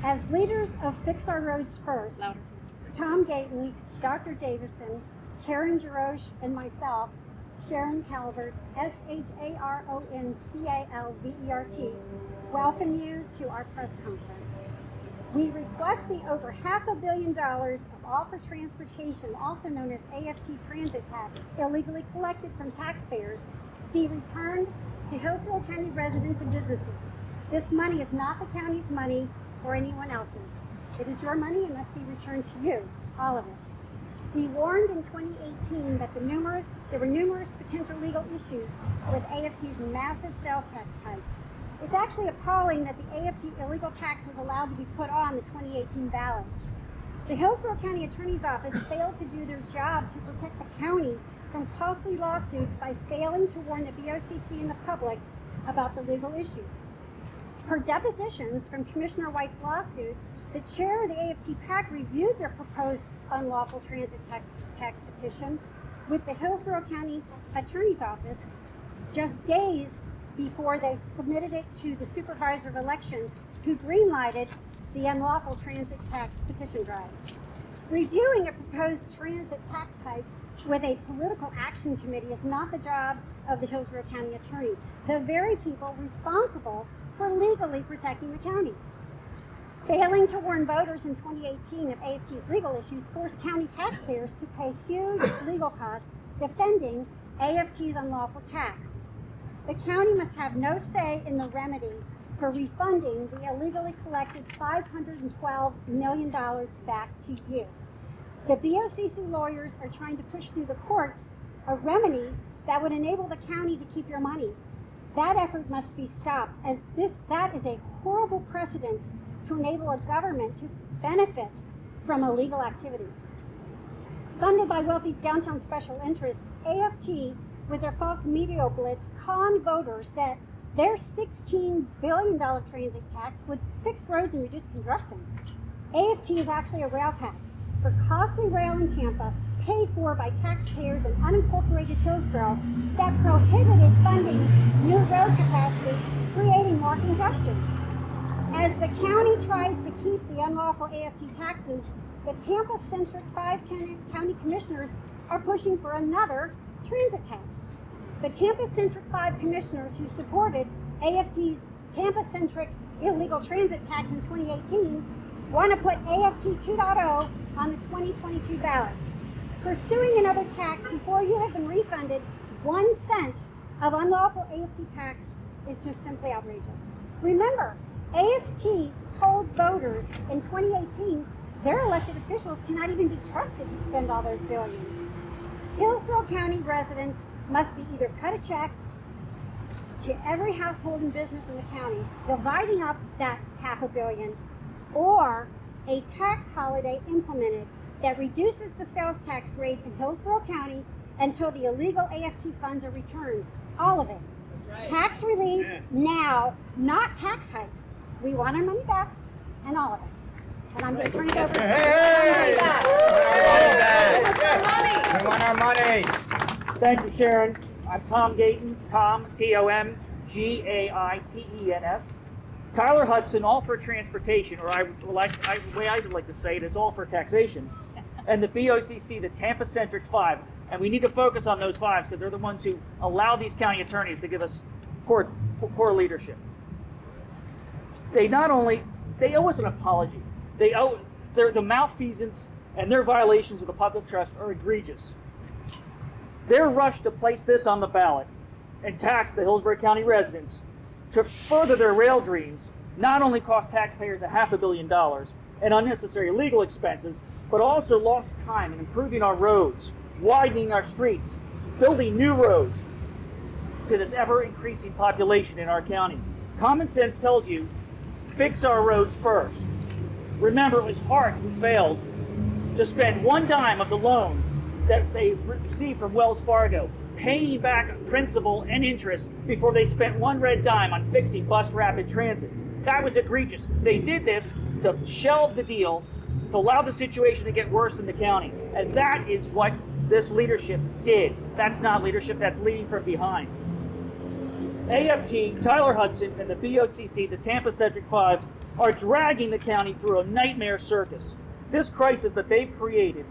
As leaders of Fix Our Roads First, Tom Gatens, Dr. Davison, Karen Jarosh, and myself, Sharon Calvert, SHARONCALVERT, welcome you to our press conference. We request the over $500 million of All for Transportation, also known as AFT transit tax, illegally collected from taxpayers, be returned to Hillsborough County residents and businesses. This money is not the county's money or anyone else's. It is your money and must be returned to you, all of it. We warned in 2018 that there were numerous potential legal issues with AFT's massive sales tax hike. It's actually appalling that the AFT illegal tax was allowed to be put on the 2018 ballot. The Hillsborough County Attorney's Office failed to do their job to protect the county from costly lawsuits by failing to warn the BOCC and the public about the legal issues. Per depositions from Commissioner White's lawsuit, the chair of the AFT PAC reviewed their proposed unlawful transit tax petition with the Hillsborough County Attorney's Office just days before they submitted it to the Supervisor of Elections, who greenlighted the unlawful transit tax petition drive. Reviewing a proposed transit tax hike with a political action committee is not the job of the Hillsborough County Attorney, the very people responsible for legally protecting the county. Failing to warn voters in 2018 of AFT's legal issues forced county taxpayers to pay huge legal costs defending AFT's unlawful tax. The county must have no say in the remedy for refunding the illegally collected $512 million back to you. The BOCC lawyers are trying to push through the courts a remedy that would enable the county to keep your money. That effort must be stopped, as that is a horrible precedent to enable a government to benefit from illegal activity. Funded by wealthy downtown special interests, AFT, with their false media blitz, conned voters that their $16 billion transit tax would fix roads and reduce congestion. AFT is actually a rail tax for costly rail in Tampa, paid for by taxpayers in unincorporated Hillsborough, that prohibited funding new road capacity, creating more congestion. As the county tries to keep the unlawful AFT taxes, the Tampa-centric 5 county commissioners are pushing for another transit tax. The Tampa-centric 5 commissioners who supported AFT's Tampa-centric illegal transit tax in 2018 want to put AFT 2.0 on the 2022 ballot. Pursuing another tax before you have been refunded 1 cent of unlawful AFT tax is just simply outrageous. Remember, AFT told voters in 2018 their elected officials cannot even be trusted to spend all those billions. Hillsborough County residents must be either cut a check to every household and business in the county, dividing up that $500 million, or a tax holiday implemented that reduces the sales tax rate in Hillsborough County until the illegal AFT funds are returned. All of it. Right. Tax relief now, not tax hikes. We want our money back, and all of it. And I'm going to turn it over to We want our money. Thank you, Sharon. I'm Tom Gatens, Tom, T-O-M-G-A-I-T-E-N-S. Tyler Hudson, All for Transportation, or the way I would like to say it is All for Taxation. And the BOCC, the Tampa-centric 5. And we need to focus on those 5s because they're the ones who allow these county attorneys to give us poor leadership. They owe us an apology. The malfeasance and their violations of the public trust are egregious. Their rush to place this on the ballot and tax the Hillsborough County residents to further their rail dreams not only cost taxpayers $500 million and unnecessary legal expenses, but also lost time in improving our roads, widening our streets, building new roads to this ever-increasing population in our county. Common sense tells you, fix our roads first. Remember, it was Hart who failed to spend 1 dime of the loan that they received from Wells Fargo, paying back principal and interest before they spent 1 red dime on fixing bus rapid transit. That was egregious. They did this to shelve the deal, to allow the situation to get worse in the county. And that is what this leadership did. That's not leadership, that's leading from behind. AFT, Tyler Hudson, and the BOCC, the Tampa-centric 5, are dragging the county through a nightmare circus. This crisis that they've created,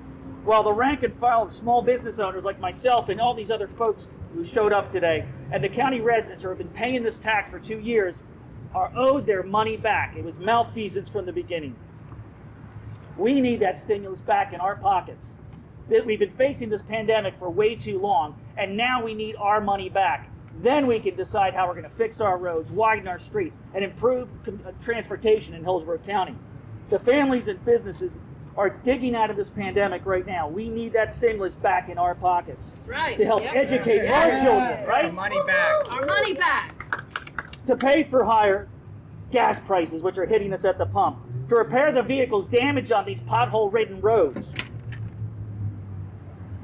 while the rank and file of small business owners like myself and all these other folks who showed up today, and the county residents who have been paying this tax for 2 years, are owed their money back. It was malfeasance from the beginning. We need that stimulus back in our pockets. We've been facing this pandemic for way too long, and now we need our money back. Then we can decide how we're going to fix our roads, widen our streets, and improve transportation in Hillsborough County. The families and businesses are digging out of this pandemic right now. We need that stimulus back in our pockets. That's right. To help educate our children, right? Our money back. Our money back. To pay for higher gas prices, which are hitting us at the pump. To repair the vehicles damaged on these pothole-ridden roads.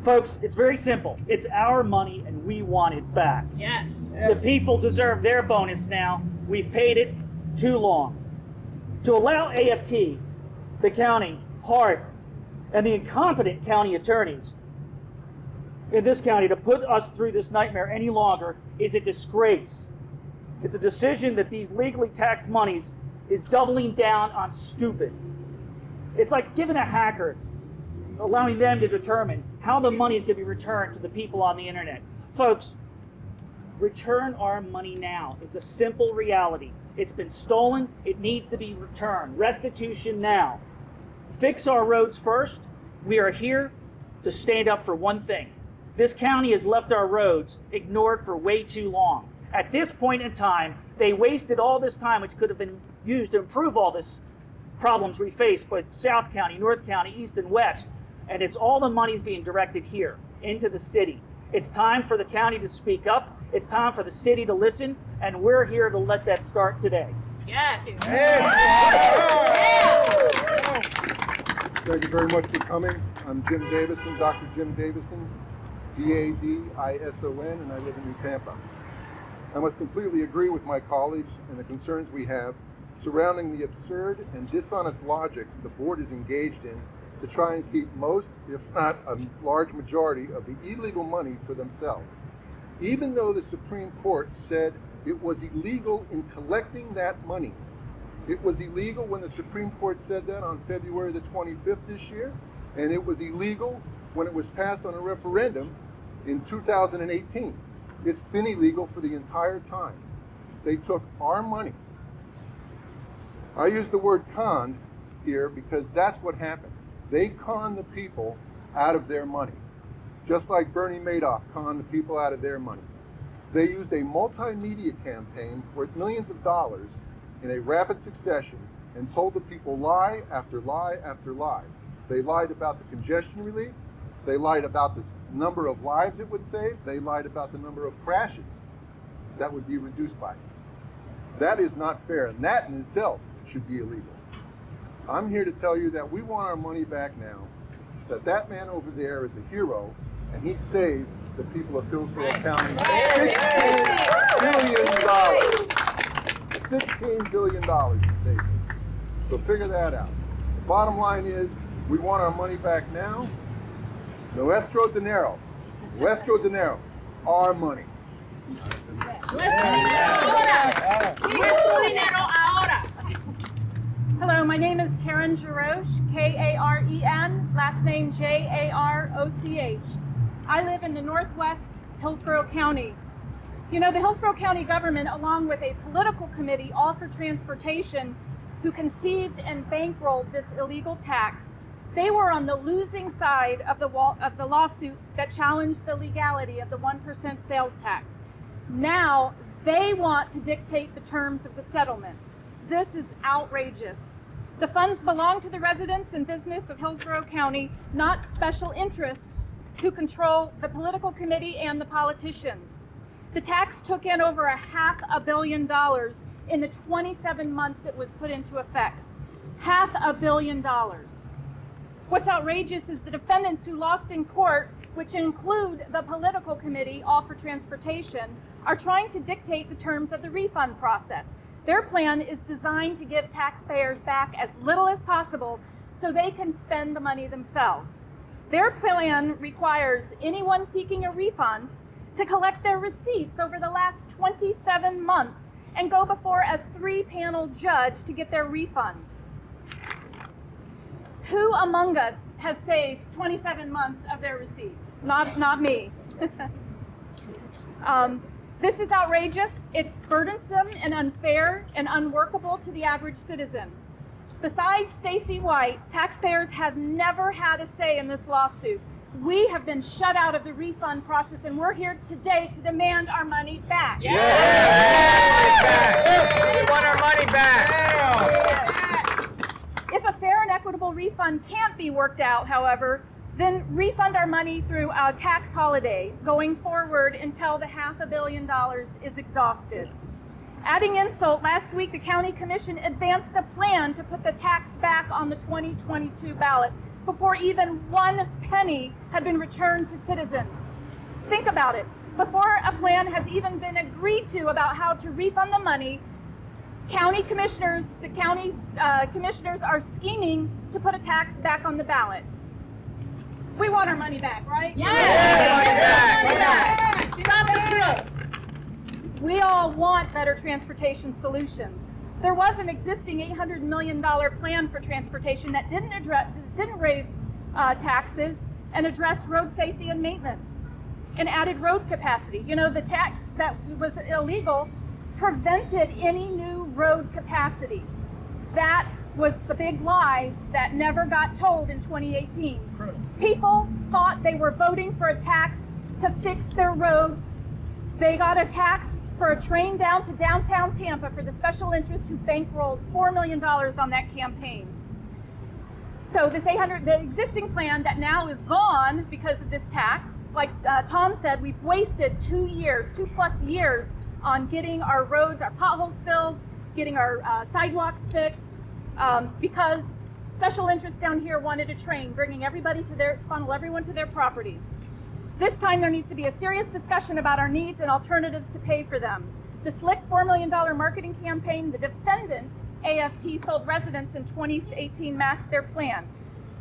Folks, it's very simple. It's our money and we want it back. Yes. The people deserve their bonus now. We've paid it too long. To allow AFT, the county, Hart, and the incompetent county attorneys in this county to put us through this nightmare any longer is a disgrace. It's a decision that these legally taxed monies is doubling down on stupid. It's like giving a hacker, allowing them to determine how the money is going to be returned to the people on the internet. Folks, return our money now. It's a simple reality. It's been stolen. It needs to be returned. Restitution now. Fix our roads first. We are here to stand up for one thing. This county has left our roads ignored for way too long. At this point in time, they wasted all this time, which could have been used to improve all this problems we face, both South County, North County, East and West. And it's all the money's being directed here, into the city. It's time for the county to speak up. It's time for the city to listen, and we're here to let that start today. Yes. Thank you very much for coming. I'm Jim Davison, Dr. Jim Davison, D-A-V-I-S-O-N, and I live in New Tampa. I must completely agree with my colleagues and the concerns we have surrounding the absurd and dishonest logic the board is engaged in to try and keep most, if not a large majority, of the illegal money for themselves. Even though the Supreme Court said it was illegal in collecting that money. It was illegal when the Supreme Court said that on February the 25th this year, and it was illegal when it was passed on a referendum in 2018. It's been illegal for the entire time. They took our money. I use the word conned here because that's what happened. They conned the people out of their money, just like Bernie Madoff conned the people out of their money. They used a multimedia campaign worth millions of dollars in a rapid succession and told the people lie after lie after lie. They lied about the congestion relief. They lied about the number of lives it would save. They lied about the number of crashes that would be reduced by it. That is not fair, and that in itself should be illegal. I'm here to tell you that we want our money back now, that man over there is a hero, and he saved the people of Hillsborough County $16 billion. $16 billion he saved us. So figure that out. The bottom line is, we want our money back now. Nuestro dinero. Nuestro dinero. Our money. Hello, my name is Karen Jaroche, K-A-R-E-N, last name J-A-R-O-C-H. I live in the Northwest Hillsborough County. You know, the Hillsborough County government, along with a political committee, All for Transportation, who conceived and bankrolled this illegal tax, they were on the losing side of the lawsuit that challenged the legality of the 1% sales tax. Now, they want to dictate the terms of the settlement. This is outrageous. The funds belong to the residents and business of Hillsborough County, not special interests who control the political committee and the politicians. The tax took in over $500 million in the 27 months it was put into effect. $500 million. What's outrageous is the defendants who lost in court, which include the political committee, All for Transportation, are trying to dictate the terms of the refund process. Their plan is designed to give taxpayers back as little as possible so they can spend the money themselves. Their plan requires anyone seeking a refund to collect their receipts over the last 27 months and go before a 3-panel judge to get their refund. Who among us has saved 27 months of their receipts? Not me. This is outrageous. It's burdensome and unfair and unworkable to the average citizen. Besides Stacy White, taxpayers have never had a say in this lawsuit. We have been shut out of the refund process, and we're here today to demand our money back. We want our money back. If a fair and equitable refund can't be worked out, however, then refund our money through a tax holiday going forward until the $500 million is exhausted. Adding insult, last week the County Commission advanced a plan to put the tax back on the 2022 ballot before even 1 penny had been returned to citizens. Think about it. Before a plan has even been agreed to about how to refund the money, the county commissioners are scheming to put a tax back on the ballot. We want our money back, right? Yes! Stop the crooks. We all want better transportation solutions. There was an existing $800 million plan for transportation that didn't raise taxes and addressed road safety and maintenance and added road capacity. You know, the tax that was illegal prevented any new road capacity. That was the big lie that never got told in 2018. People thought they were voting for a tax to fix their roads. They got a tax for a train down to downtown Tampa for the special interest who bankrolled $4 million on that campaign. So this the existing plan that now is gone because of this tax, like Tom said, we've wasted 2 plus years on getting our roads, our potholes filled, getting our sidewalks fixed, because special interest down here wanted a train, bringing everybody to funnel everyone to their property. This time there needs to be a serious discussion about our needs and alternatives to pay for them. The slick $4 million marketing campaign the defendant, AFT, sold residents in 2018 masked their plan.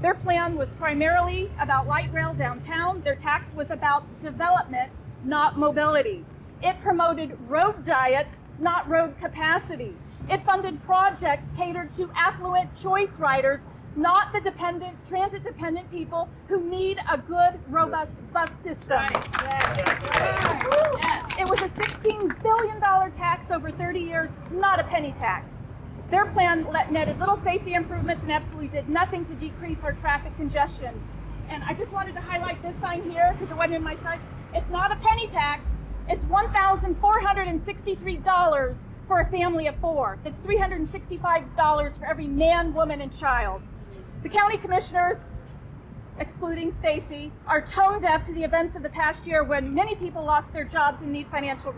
Their plan was primarily about light rail downtown. Their tax was about development, not mobility. It promoted road diets, not road capacity. It funded projects catered to affluent choice riders, not the transit-dependent people who need a good, robust bus system. It was a $16 billion tax over 30 years, not a penny tax. Their plan netted little safety improvements and absolutely did nothing to decrease our traffic congestion. And I just wanted to highlight this sign here because it wasn't in my slides. It's not a penny tax. It's $1,463 for a family of 4. That's $365 for every man, woman, and child. The county commissioners, excluding Stacy, are tone deaf to the events of the past year when many people lost their jobs and need financial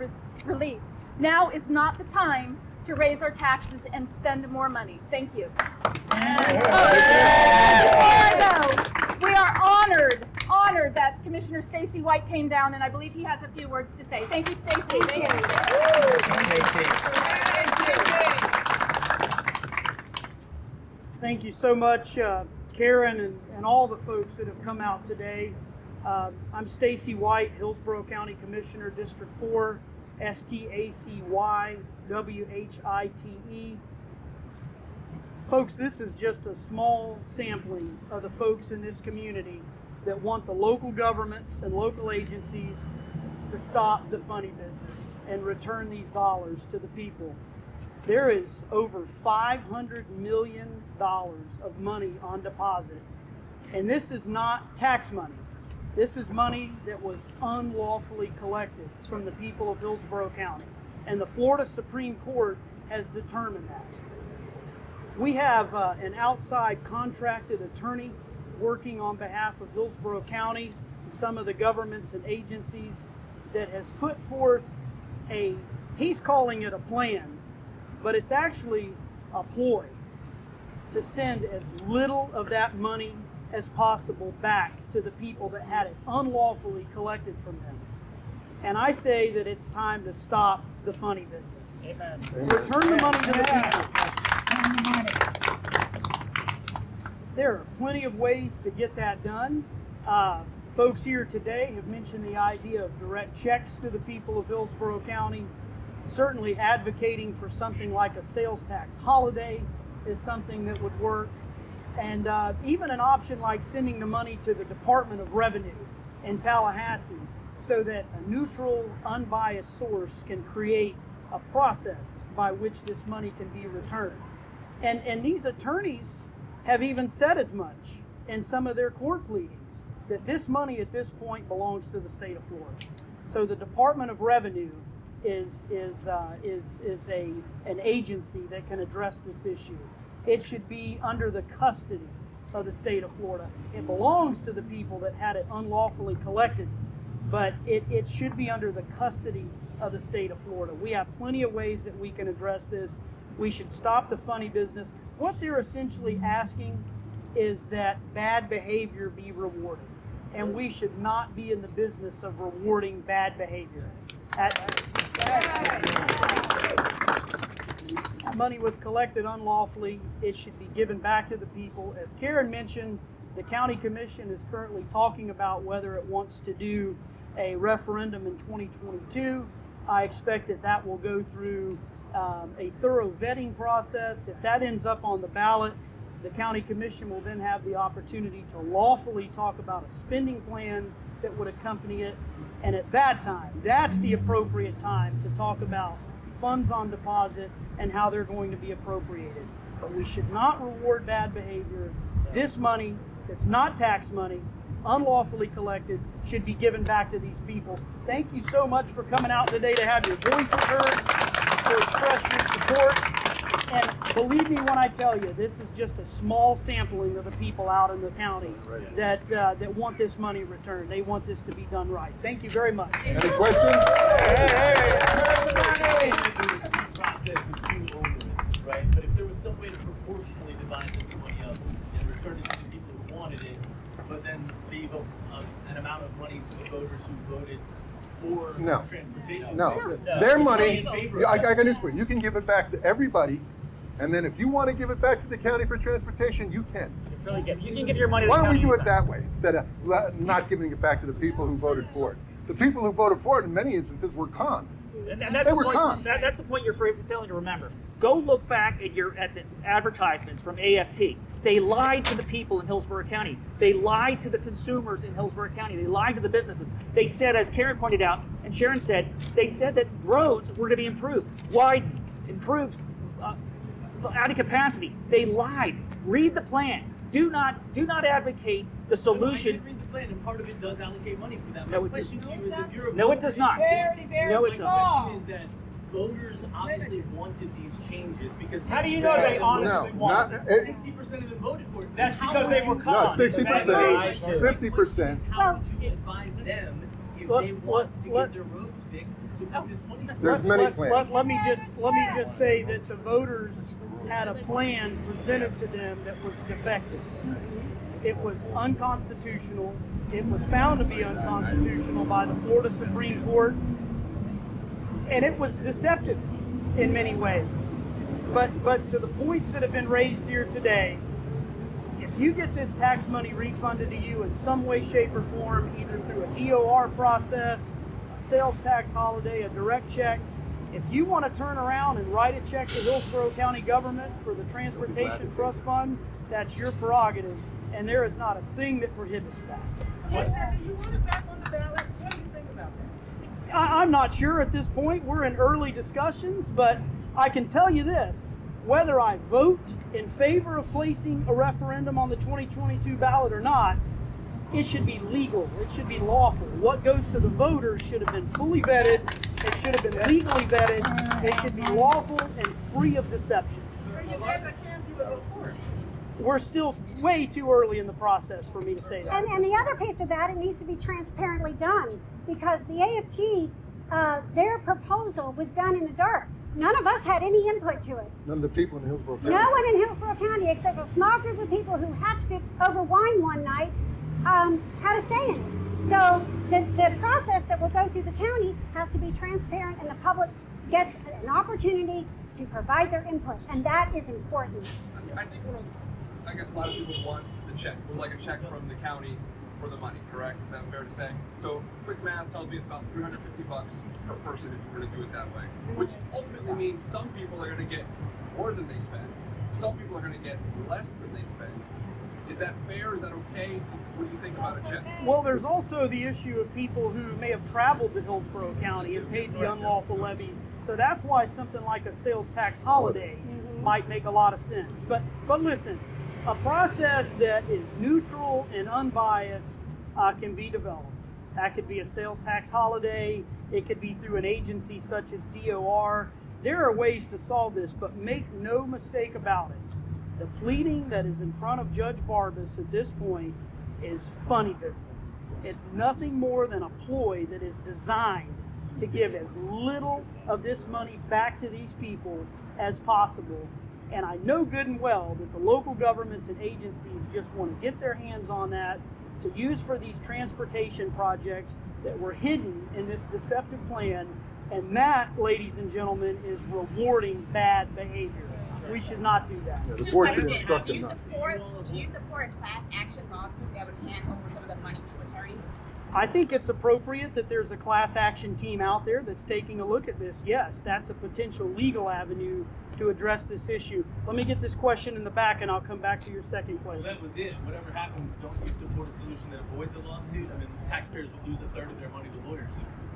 relief. Now is not the time to raise our taxes and spend more money. Thank you. Before I go, we are honored that Commissioner Stacy White came down, and I believe he has a few words to say. Thank you, Stacy. Thank you. Thank you so much, Karen and all the folks that have come out today. I'm Stacy White, Hillsborough County Commissioner, District 4, STACYWHITE. Folks, this is just a small sampling of the folks in this community that want the local governments and local agencies to stop the funny business and return these dollars to the people. There is over $500 million of money on deposit, and this is not tax money. This is money that was unlawfully collected from the people of Hillsborough County, and the Florida Supreme Court has determined that. We have an outside contracted attorney working on behalf of Hillsborough County and some of the governments and agencies that has put forth he's calling it a plan, but it's actually a ploy to send as little of that money as possible back to the people that had it unlawfully collected from them. And I say that it's time to stop the funny business. Amen. Return the money to the people. There are plenty of ways to get that done. Folks here today have mentioned the idea of direct checks to the people of Hillsborough County. Certainly advocating for something like a sales tax holiday is something that would work. And even an option like sending the money to the Department of Revenue in Tallahassee so that a neutral, unbiased source can create a process by which this money can be returned. And these attorneys have even said as much in some of their court pleadings that this money at this point belongs to the state of Florida. So the Department of Revenue is an agency that can address this issue. It should be under the custody of the state of Florida. It belongs to the people that had it unlawfully collected, but it should be under the custody of the state of Florida. We have plenty of ways that we can address this. We should stop the funny business. What they're essentially asking is that bad behavior be rewarded. And we should not be in the business of rewarding bad behavior. That money was collected unlawfully. It should be given back to the people. As Karen mentioned, the county commission is currently talking about whether it wants to do a referendum in 2022. I expect that will go through a thorough vetting process. If that ends up on the ballot, the county commission will then have the opportunity to lawfully talk about a spending plan that would accompany it. And at that time, that's the appropriate time to talk about funds on deposit and how they're going to be appropriated. But we should not reward bad behavior. This money, that's not tax money, unlawfully collected, should be given back to these people. Thank you so much for coming out today to have your voices heard, to express your support. And believe me when I tell you, this is just a small sampling of the people out in the county that want this money returned. They want this to be done right. Thank you very much. Any questions? Right? But if there was some way to proportionally divide this money up and return it to the people who wanted it, but then leave an amount of money to the voters who voted for transportation. No, their money, I got news for you. You can give it back to everybody, and then if you want to give it back to the county for transportation, you can. You can give your money to Why the don't we county do it that way instead of not giving it back to the people who voted for it? The people who voted for it in many instances were conned. They were conned. That's the point you're failing to remember. Go look back at the advertisements from AFT. They lied to the people in Hillsborough County. They lied to the consumers in Hillsborough County. They lied to the businesses. They said, as Karen pointed out, and Sharon said, they said that roads were to be improved, widened, improved, out of capacity. They lied. Read the plan. Do not advocate the solution. I did read the plan, and part of it does allocate money for that. No, My question to you is, if you're a No, it does not. No, it my doesn't. question is that voters obviously wanted these changes because How do you know they honestly want it? 60% of them voted for it. That's How because would they were you- conned. No, 60%, 50%. How would you advise them if they want to get their roads fixed to put this money towards? There's many plans. Let me just say that the voters had a plan presented to them that was defective. It was unconstitutional. It was found to be unconstitutional by the Florida Supreme Court, and it was deceptive in many ways. But to the points that have been raised here today, if you get this tax money refunded to you in some way, shape, or form, either through a DOR process, a sales tax holiday, a direct check, if you want to turn around and write a check to Hillsborough County government for the Transportation Trust Fund, that's your prerogative, and there is not a thing that prohibits that. Commissioner, do you want it back on the ballot? What do you think about that? I'm not sure at this point. We're in early discussions, but I can tell you this. Whether I vote in favor of placing a referendum on the 2022 ballot or not, it should be legal. It should be lawful. What goes to the voters should have been fully vetted. It should have been legally vetted. It should be lawful and free of deception. So if there's a chance you would vote for it? We're still way too early in the process for me to say that. And the other piece of that, it needs to be transparently done because the AFT, their proposal was done in the dark. None of us had any input to it. None of the people in Hillsborough County. No one in Hillsborough County, except a small group of people who hatched it over wine one night, had a say in it. So the process that will go through the county has to be transparent and the public gets an opportunity to provide their input, and that is important. I think I guess a lot of people want the check, would like a check from the county for the money, correct? Is that fair to say? So quick math tells me it's about $350 per person if you were to do it that way, which ultimately means some people are going to get more than they spend. Some people are going to get less than they spend. Is that fair? Is that okay? What do you think about it, Chet? Well, there's also the issue of people who may have traveled to Hillsborough County and paid the unlawful levy. So that's why something like a sales tax holiday might make a lot of sense. But listen, a process that is neutral and unbiased can be developed. That could be a sales tax holiday. It could be through an agency such as DOR. There are ways to solve this, but make no mistake about it. The pleading that is in front of Judge Barbas at this point is funny business. It's nothing more than a ploy that is designed to give as little of this money back to these people as possible. And I know good and well that the local governments and agencies just want to get their hands on that to use for these transportation projects that were hidden in this deceptive plan. And that, ladies and gentlemen, is rewarding bad behavior. We should not do that. Yeah, the board should instruct them not. Do you support a class action lawsuit that would hand over some of the money to attorneys? I think it's appropriate that there's a class action team out there that's taking a look at this. Yes, that's a potential legal avenue to address this issue. Let me get this question in the back and I'll come back to your second Well, question. that was it. Whatever happens, don't you support a solution that avoids a lawsuit? I mean, taxpayers would lose a third of their money to lawyers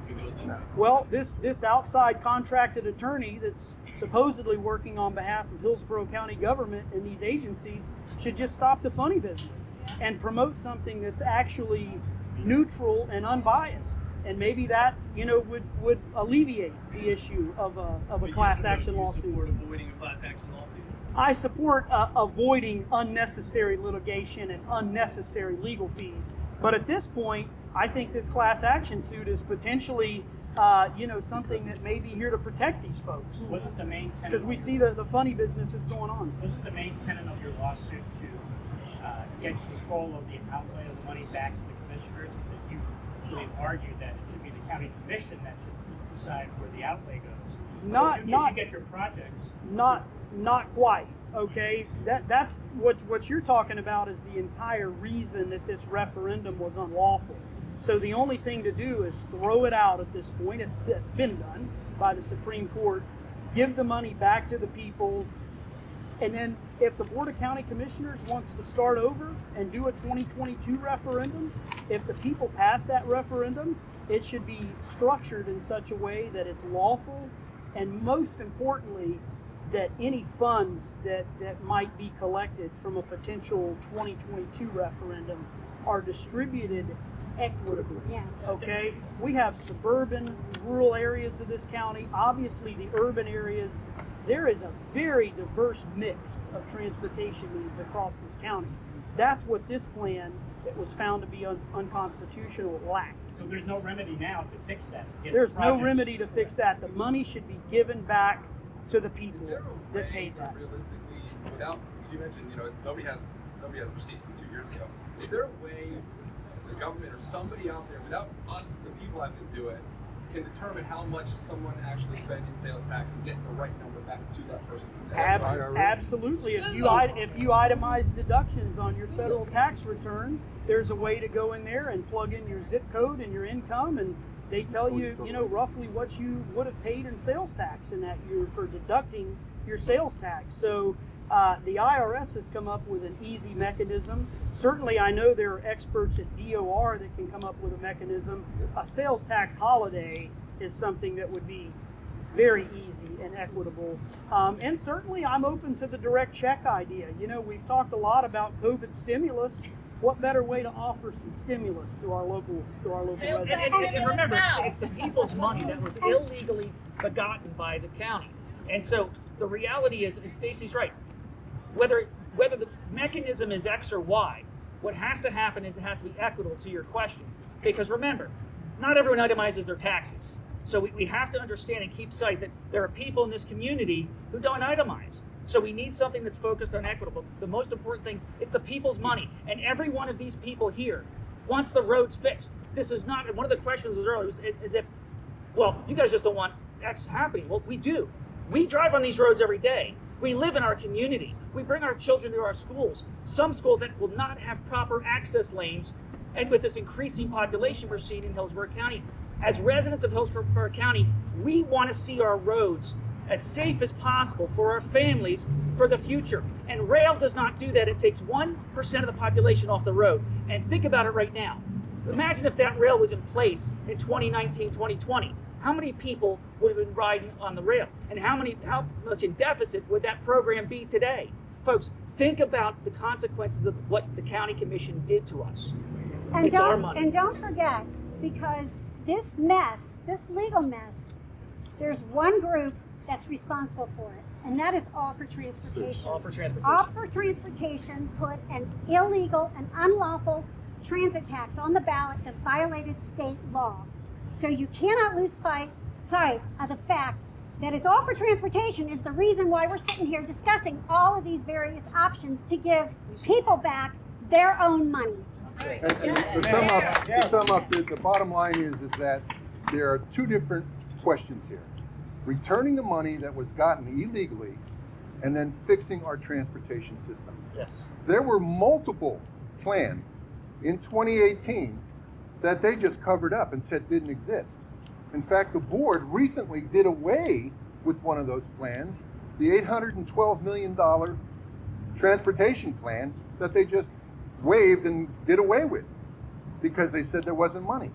if it goes that way. Well, this outside contracted attorney that's supposedly working on behalf of Hillsborough County government and these agencies should just stop the funny business and promote something that's actually neutral and unbiased. And maybe that, would alleviate the issue of a class action lawsuit. You support avoiding a class action lawsuit? I support avoiding unnecessary litigation and unnecessary legal fees. But at this point, I think this class action suit is potentially, something that may be here to protect these folks. Wasn't the main tenet? Because we see the funny businesses going on. Wasn't the main tenet of your lawsuit to get control of the outlay of the money back to the commissioners? Because you really argued that it should be the county commission that should decide where the outlay goes. If you get your projects. Not quite. Okay, that's what you're talking about is the entire reason that this referendum was unlawful. So the only thing to do is throw it out at this point. It's been done by the Supreme Court. Give the money back to the people, and then if the Board of County Commissioners wants to start over and do a 2022 referendum, if the people pass that referendum, it should be structured in such a way that it's lawful, and most importantly, that any funds that might be collected from a potential 2022 referendum are distributed equitably. Yes. Okay? We have suburban, rural areas of this county. Obviously, the urban areas, there is a very diverse mix of transportation needs across this county. That's what this plan that was found to be unconstitutional lacked. So there's no remedy now to fix that. There's no remedy to fix that. The money should be given back to the people that paid that. Realistically, without, because you mentioned, nobody has receipts from 2 years ago. Is there a way the government or somebody out there, without us, the people having to do it, can determine how much someone actually spent in sales tax and get the right number back to that person? Absolutely. If you itemize deductions on your federal tax return, there's a way to go in there and plug in your zip code and your income, and they tell you, roughly what you would have paid in sales tax in that year for deducting your sales tax. So the IRS has come up with an easy mechanism. Certainly, I know there are experts at DOR that can come up with a mechanism. A sales tax holiday is something that would be very easy and equitable. And certainly, I'm open to the direct check idea. We've talked a lot about COVID stimulus. What better way to offer some stimulus to our local residents? And remember, it's the people's money that was illegally begotten by the county. And so the reality is, and Stacy's right, whether the mechanism is X or Y, what has to happen is it has to be equitable to your question. Because remember, not everyone itemizes their taxes. So we have to understand and keep sight that there are people in this community who don't itemize. So we need something that's focused on equitable. The most important thing is it's the people's money. And every one of these people here wants the roads fixed. This is not, one of the questions was earlier is if, well, you guys just don't want X happening. Well, we do. We drive on these roads every day. We live in our community. We bring our children to our schools. Some schools that will not have proper access lanes And with this increasing population we're seeing in Hillsborough County, as residents of Hillsborough County, we want to see our roads as safe as possible for our families for the future. And rail does not do that. It takes 1% of the population off the road. And think about it right now. Imagine if that rail was in place in 2019, 2020. How many people would have been riding on the rail? And how much in deficit would that program be today? Folks, think about the consequences of what the county commission did to us. And it's our money. And don't forget, because this mess, this legal mess, there's one group that's responsible for it, and that is All for Transportation. All for Transportation. All for Transportation put an illegal and unlawful transit tax on the ballot that violated state law. So you cannot lose sight of the fact that it's All for Transportation is the reason why we're sitting here discussing all of these various options to give people back their own money. And to sum up, the bottom line is that there are two different questions here. Returning the money that was gotten illegally and then fixing our transportation system. Yes. There were multiple plans in 2018 that they just covered up and said didn't exist. In fact, the board recently did away with one of those plans, the $812 million transportation plan that they just waived and did away with because they said there wasn't money.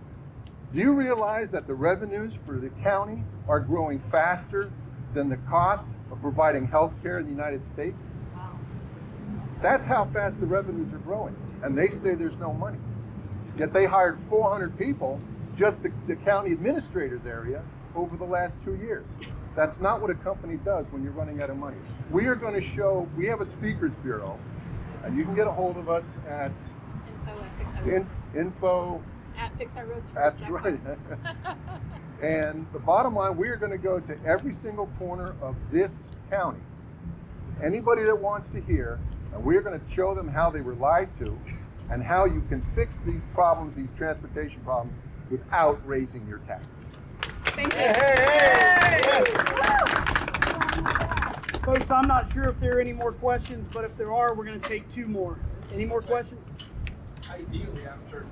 Do you realize that the revenues for the county are growing faster than the cost of providing health care in the United States? Wow. That's how fast the revenues are growing. And they say there's no money. Yet they hired 400 people, just the county administrator's area, over the last 2 years. That's not what a company does when you're running out of money. We are going to show, we have a speakers bureau, and you can get a hold of us at info at fixourroads. That's right. And the bottom line, we are going to go to every single corner of this county. Anybody that wants to hear, and we're going to show them how they were lied to and how you can fix these problems, these transportation problems, without raising your taxes. Thank you. Folks, I'm not sure if there are any more questions, but if there are, we're going to take two more. Any more questions? Ideally, after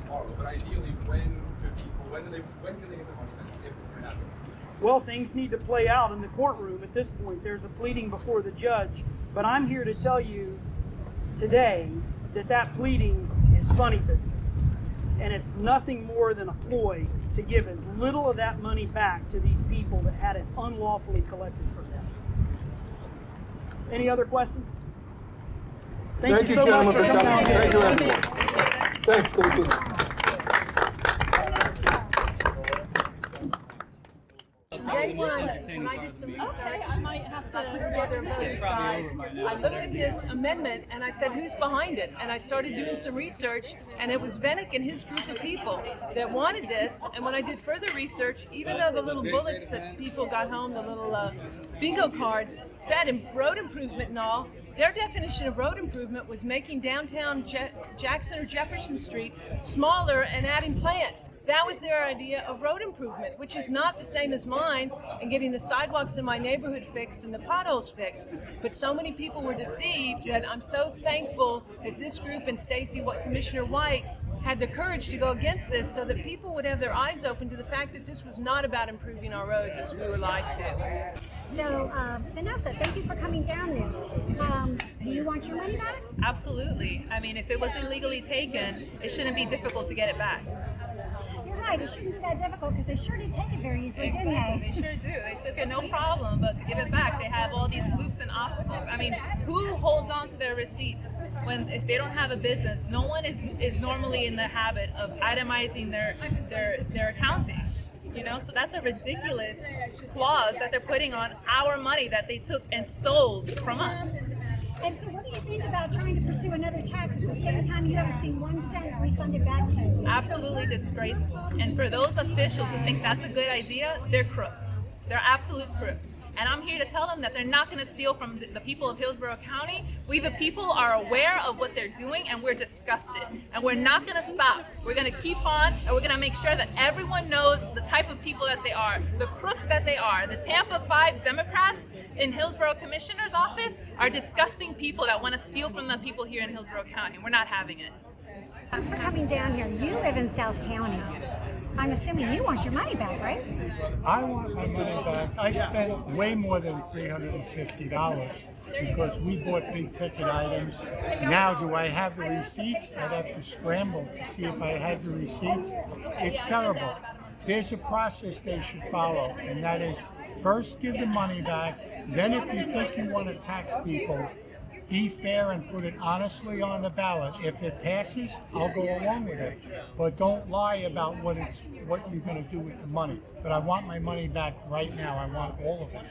tomorrow, but ideally, when can they get the money back if it's going to happen? Well, things need to play out in the courtroom at this point. There's a pleading before the judge, but I'm here to tell you today that pleading is funny business. And it's nothing more than a ploy to give as little of that money back to these people that had it unlawfully collected from them. Any other questions? Thank you so much for coming out. Thank you, everyone. Thanks, Stacy. Day one, when I did some research, I might have to put together a voter's guide. I looked at this amendment and I said, who's behind it? And I started doing some research, and it was Venick and his group of people that wanted this. And when I did further research, even though the little bullets that people got home, the little bingo cards, said in road improvement and all, their definition of road improvement was making downtown Jackson or Jefferson Street smaller and adding plants. That was their idea of road improvement, which is not the same as mine, and getting the sidewalks in my neighborhood fixed and the potholes fixed. But so many people were deceived that I'm so thankful that this group and Stacy, Commissioner White, had the courage to go against this so that people would have their eyes open to the fact that this was not about improving our roads as we were lied to. So, Vanessa, thank you for coming down there. Do you want your money back? Absolutely. I mean, if it was illegally taken, it shouldn't be difficult to get it back. You're right. It shouldn't be that difficult because they sure did take it very easily, didn't they? They sure do. They took it no problem, but to give it back, they have all these loops and obstacles. I mean, who holds on to their receipts if they don't have a business? No one is normally in the habit of itemizing their accounting. You know, so that's a ridiculous clause that they're putting on our money that they took and stole from us. And so what do you think about trying to pursue another tax at the same time you haven't seen 1 cent refunded back to you? Absolutely disgraceful. And for those officials who think that's a good idea, they're crooks. They're absolute crooks. And I'm here to tell them that they're not going to steal from the people of Hillsborough County. We, the people, are aware of what they're doing, and we're disgusted. And we're not going to stop. We're going to keep on, and we're going to make sure that everyone knows the type of people that they are, the crooks that they are. The Tampa 5 Democrats in Hillsborough Commissioner's office are disgusting people that want to steal from the people here in Hillsborough County. We're not having it. For coming down here, you live in South County. I'm assuming you want your money back, right? I want my money back. I spent way more than $350 because we bought big ticket items. Now, do I have the receipts? I'd have to scramble to see if I had the receipts. It's terrible. There's a process they should follow, and that is first give the money back, then if you think you want to tax people, be fair and put it honestly on the ballot. If it passes, I'll go along with it. But don't lie about what you're going to do with the money. But I want my money back right now. I want all of it.